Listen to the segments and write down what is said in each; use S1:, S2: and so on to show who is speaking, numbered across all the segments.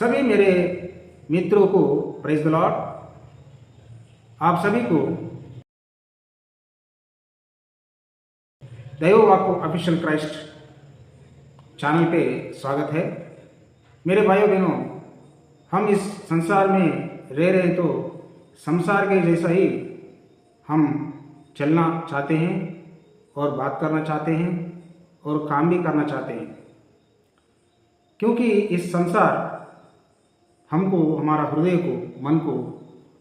S1: सभी मेरे मित्रों को प्रेज द लॉर्ड। आप सभी को दैव वाक्य ऑफिशियल क्राइस्ट चैनल पे स्वागत है। मेरे भाइयों बहनों, हम इस संसार में रह रहे तो संसार के जैसा ही हम चलना चाहते हैं और बात करना चाहते हैं और काम भी करना चाहते हैं, क्योंकि इस संसार हमको, हमारा हृदय को, मन को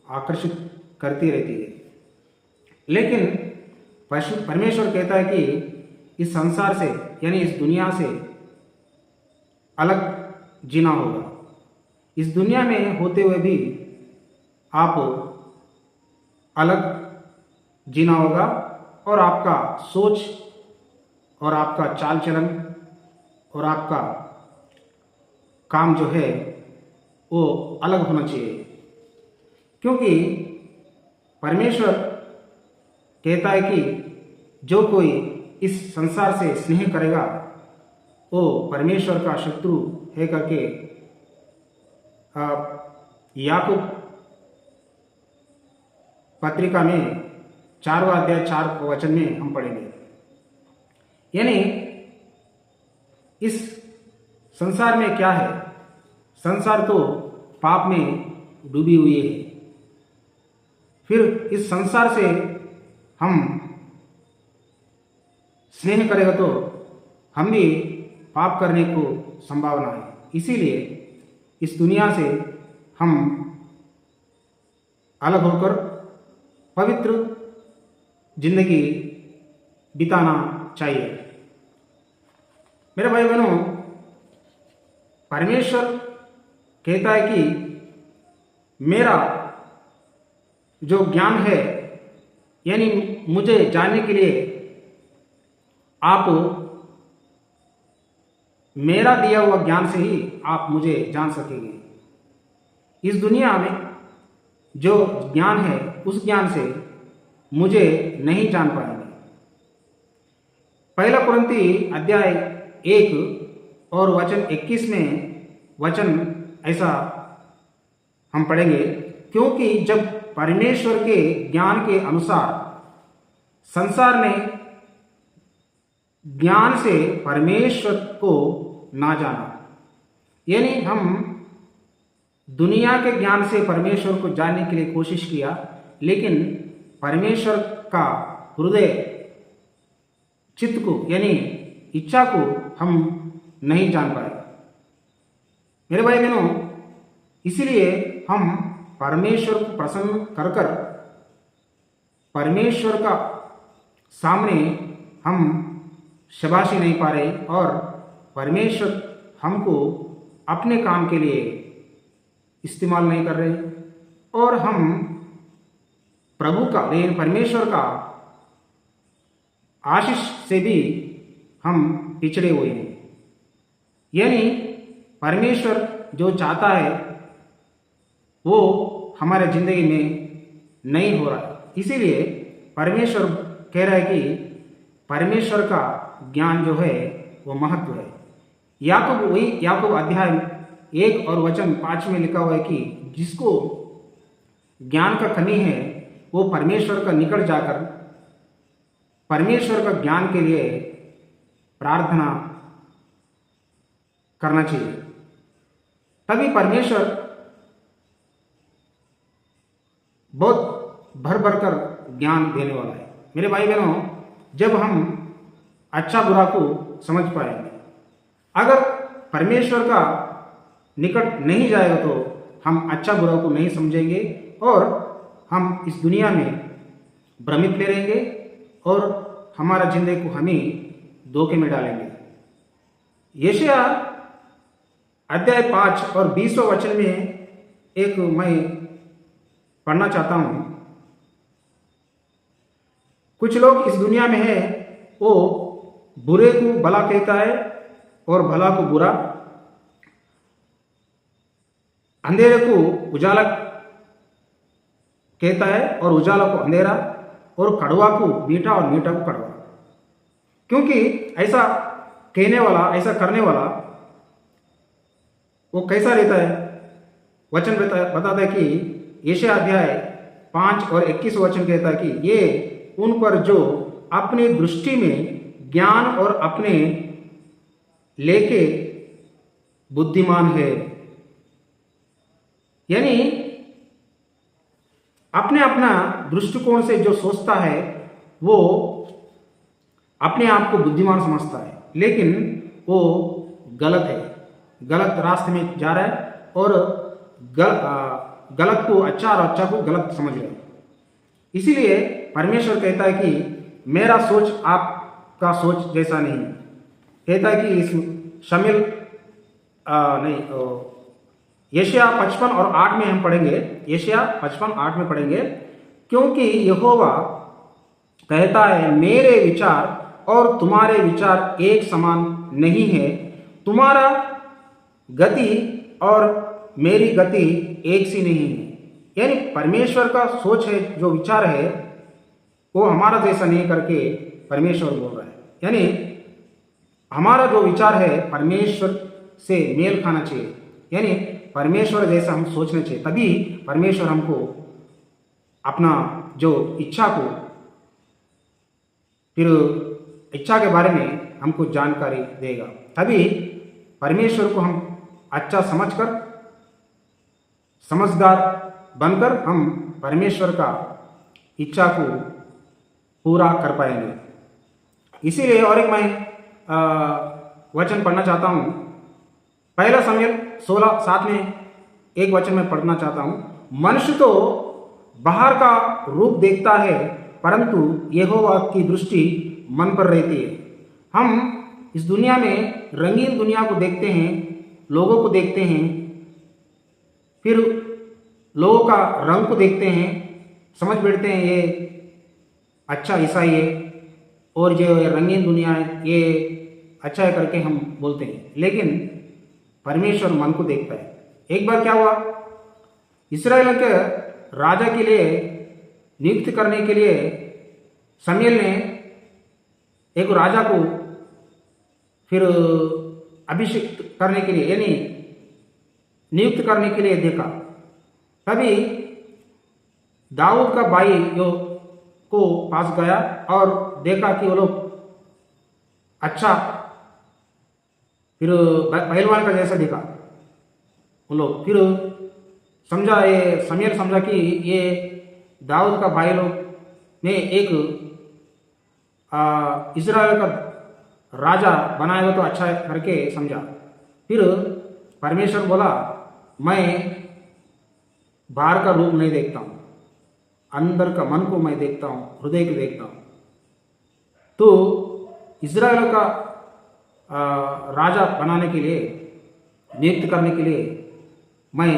S1: आकर्षित करती रहती है। लेकिन परमेश्वर कहता है कि इस संसार से यानी इस दुनिया से अलग जीना होगा। इस दुनिया में होते हुए भी आप अलग जीना होगा और आपका सोच और आपका चाल चलन और आपका काम जो है वो अलग होना चाहिए, क्योंकि परमेश्वर कहता है कि जो कोई इस संसार से स्नेह करेगा वो परमेश्वर का शत्रु है करके याकूब पत्रिका में 4वां अध्याय 4 वचन में हम पढ़ेंगे। यानी इस संसार में क्या है? संसार तो पाप में डूबी हुई है। फिर इस संसार से हम स्नेह करेगा तो हम भी पाप करने को संभावना है। इसीलिए इस दुनिया से हम अलग होकर पवित्र जिंदगी बिताना चाहिए। मेरे भाई बहनों, परमेश्वर कहता है कि मेरा जो ज्ञान है, यानी मुझे जानने के लिए आप मेरा दिया हुआ ज्ञान से ही आप मुझे जान सकेंगे। इस दुनिया में जो ज्ञान है उस ज्ञान से मुझे नहीं जान पाएंगे। पहला कुरिन्थी अध्याय 1 और वचन 21 में वचन ऐसा हम पढ़ेंगे, क्योंकि जब परमेश्वर के ज्ञान के अनुसार संसार ने ज्ञान से परमेश्वर को ना जाना, यानी हम दुनिया के ज्ञान से परमेश्वर को जानने के लिए कोशिश किया, लेकिन परमेश्वर का हृदय चित्त को यानी इच्छा को हम नहीं जान पाए। मेरे भाई बहनों, इसीलिए हम परमेश्वर को प्रसन्न कर कर परमेश्वर का सामने हम शाबाशी नहीं पा रहे और परमेश्वर हमको अपने काम के लिए इस्तेमाल नहीं कर रहे और हम प्रभु का यानी परमेश्वर का आशीष से भी हम पिछड़े हुए हैं। यानी परमेश्वर जो चाहता है वो हमारे जिंदगी में नहीं हो रहा है। इसीलिए परमेश्वर कह रहा है कि परमेश्वर का ज्ञान जो है वो महत्व है। याकूब अध्याय 1 और वचन 5 में लिखा हुआ है कि जिसको ज्ञान का कमी है वो परमेश्वर का निकट जाकर परमेश्वर का ज्ञान के लिए प्रार्थना करना चाहिए, तभी परमेश्वर बहुत भर भर कर ज्ञान देने वाला है। मेरे भाई बहनों, जब हम अच्छा बुरा को समझ पाएंगे, अगर परमेश्वर का निकट नहीं जाएगा तो हम अच्छा बुरा को नहीं समझेंगे और हम इस दुनिया में भ्रमित ले रहेंगे और हमारा जिंदगी को हम ही धोखे में डालेंगे। यशायाह अध्याय 5 और 20वां वचन में एक मैं पढ़ना चाहता हूं। कुछ लोग इस दुनिया में है वो बुरे को भला कहता है और भला को बुरा, अंधेरे को उजाला कहता है और उजाला को अंधेरा, और कड़वा को मीठा और मीठा को कड़वा। क्योंकि ऐसा कहने वाला, ऐसा करने वाला वो कैसा रहता है? वचन बताता है कि यशायाह अध्याय 5 और 21 वचन कहता है कि ये उन पर जो अपनी दृष्टि में ज्ञान और अपने लेके बुद्धिमान है, यानी अपने अपना दृष्टिकोण से जो सोचता है वो अपने आप को बुद्धिमान समझता है, लेकिन वो गलत है, गलत रास्ते में जा रहा है और गलत को अच्छा और अच्छा को गलत समझ रहा है। इसीलिए परमेश्वर कहता है कि मेरा सोच आपका सोच जैसा नहीं। कहता है कि इस शमील यशायाह 55 और 8 में हम पढ़ेंगे, यशायाह 55 8 में पढ़ेंगे, क्योंकि यहोवा कहता है मेरे विचार और तुम्हारे विचार एक समान नहीं है, तुम्हारा गति और मेरी गति एक सी नहीं है। यानी परमेश्वर का सोच है, जो विचार है वो हमारा जैसा नहीं करके परमेश्वर बोल रहा है। यानी हमारा जो विचार है परमेश्वर से मेल खाना चाहिए, यानी परमेश्वर जैसा हम सोचना चाहिए, तभी परमेश्वर हमको अपना जो इच्छा को, फिर इच्छा के बारे में हमको जानकारी देगा। तभी परमेश्वर को हम अच्छा समझकर, समझदार बनकर हम परमेश्वर का इच्छा को पूरा कर पाएंगे। इसीलिए और एक मैं वचन पढ़ना चाहता हूँ, पहला शमूएल 16:7 में एक वचन में पढ़ना चाहता हूँ। मनुष्य तो बाहर का रूप देखता है, परंतु यहोवा की दृष्टि मन पर रहती है। हम इस दुनिया में रंगीन दुनिया को देखते हैं, लोगों को देखते हैं, फिर लोगों का रंग को देखते हैं, समझ बैठते हैं ये अच्छा ईसाई है और जो रंगीन दुनिया है ये अच्छा है करके हम बोलते हैं, लेकिन परमेश्वर मन को देखता है। एक बार क्या हुआ, इस्राएल के राजा के लिए नियुक्त करने के लिए शमूएल ने एक राजा को फिर अभिषेक करने के लिए, यानी नियुक्त करने के लिए देखा। तभी दाऊद का भाई जो को पास गया और देखा कि वो लोग अच्छा, फिर पहलवान का जैसा देखा वो लोग, फिर समझा, ये शमूएल समझा कि ये दाऊद का भाई लोग में एक इस्राएल का राजा बनाएगा तो अच्छा है करके समझा। फिर परमेश्वर बोला मैं बाहर का रूप नहीं देखता हूँ, अंदर का मन को मैं देखता हूँ, हृदय को देखता हूँ। तो इस्राएल का राजा बनाने के लिए, नियुक्त करने के लिए मैं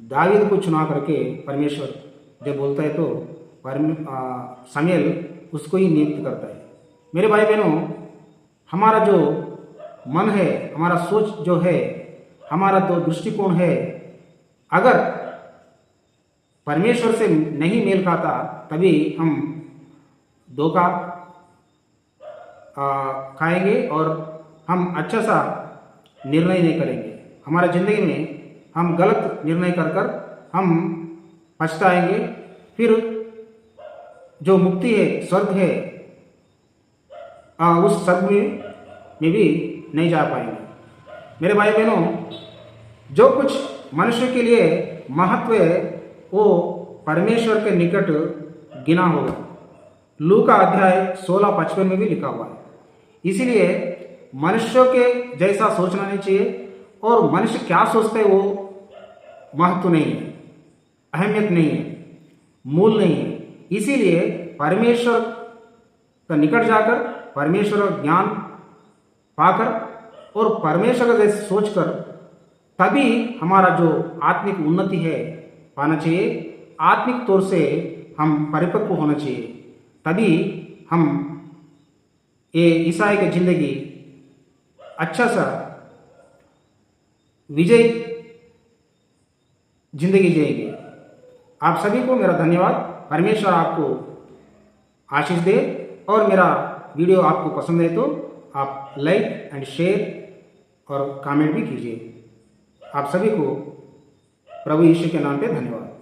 S1: दावीद को चुना करके परमेश्वर जब बोलता है तो शमूएल उसको ही नियुक्त करता है। मेरे भाई बहनों, हमारा जो मन है, हमारा सोच जो है, हमारा जो दृष्टिकोण है, अगर परमेश्वर से नहीं मेल खाता तभी हम धोखा खाएंगे और हम अच्छा सा निर्णय नहीं करेंगे। हमारा ज़िंदगी में हम गलत निर्णय कर कर हम पछताएंगे, फिर जो मुक्ति है, स्वर्ग है, उस स्वर्ग में भी नहीं जा पाएंगे। मेरे भाई बहनों, जो कुछ मनुष्य के लिए महत्व है वो परमेश्वर के निकट गिना होगा। लूका अध्याय 16:55 में भी लिखा हुआ है। इसीलिए मनुष्यों के जैसा सोचना नहीं चाहिए, और मनुष्य क्या सोचते हैं वो महत्व नहीं है, अहमियत नहीं है, मूल नहीं है। इसीलिए परमेश्वर का निकट जाकर, परमेश्वर का ज्ञान पाकर और परमेश्वर का जैसे सोचकर, तभी हमारा जो आत्मिक उन्नति है पाना चाहिए, आत्मिक तौर से हम परिपक्व होना चाहिए, तभी हम ये ईसाई की जिंदगी अच्छा सा विजय जिंदगी जिएंगे। आप सभी को मेरा धन्यवाद। परमेश्वर आपको आशीष दे, और मेरा वीडियो आपको पसंद है तो आप लाइक एंड शेयर और कमेंट भी कीजिए। आप सभी को प्रभु यीशु के नाम पे धन्यवाद।